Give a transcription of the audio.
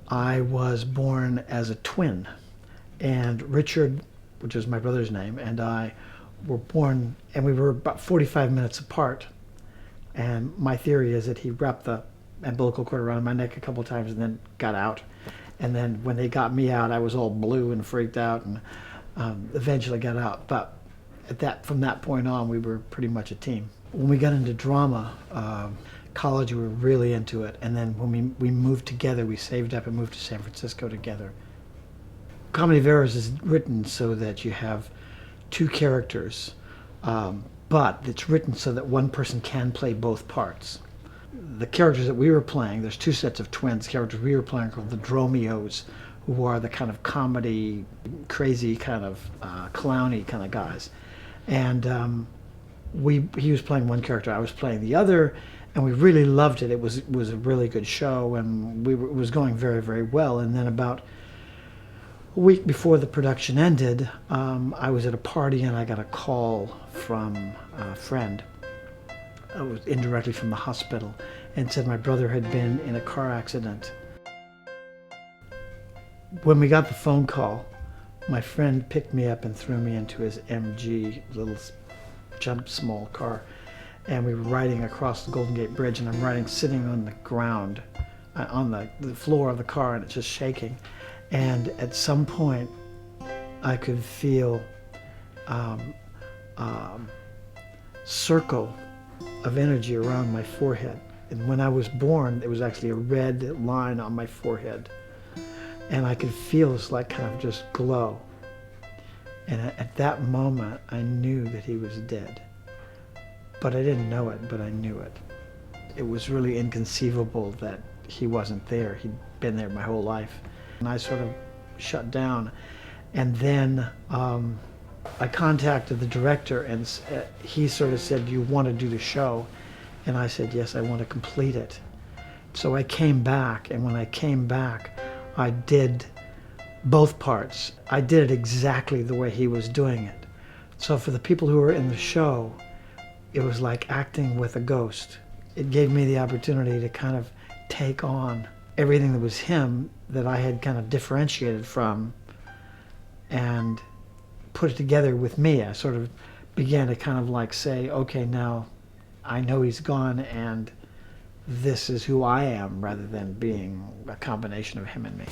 I was born as a twin, and Richard, which is my brother's name, and I were born, and we were about 45 minutes apart. And my theory is that he wrapped the umbilical cord around my neck a couple times and then got out. And then when they got me out, I was all blue and freaked out, and eventually got out. But from that point on, we were pretty much a team. When we got into drama, college, we were really into it. And then when we moved together, we saved up and moved to San Francisco together. Comedy of Errors is written so that you have two characters, but it's written so that one person can play both parts. The characters that we were playing, there's two sets of twins. Characters we were playing called the Dromios, who are the kind of comedy, crazy kind of clowny kind of guys. And he was playing one character, I was playing the other, and we really loved it. It was a really good show, and it was going very, very well. And then about a week before the production ended, I was at a party and I got a call from a friend. It was indirectly from the hospital, and said my brother had been in a car accident. When we got the phone call, my friend picked me up and threw me into his MG, little small car, and we were riding across the Golden Gate Bridge, and I'm sitting on the ground, on the floor of the car, and it's just shaking. And at some point, I could feel circle of energy around my forehead. And when I was born, there was actually a red line on my forehead. And I could feel this like kind of just glow. And at that moment, I knew that he was dead. But I didn't know it, but I knew it. It was really inconceivable that he wasn't there. He'd been there my whole life. And I sort of shut down. And then I contacted the director, and he sort of said, "Do you want to do the show?" And I said, "Yes, I want to complete it." So I came back, and when I came back, I did both parts. I did it exactly the way he was doing it. So for the people who were in the show, it was like acting with a ghost. It gave me the opportunity to kind of take on everything that was him that I had kind of differentiated from and put it together with me. I sort of began to kind of like say, okay, now I know he's gone and this is who I am, rather than being a combination of him and me.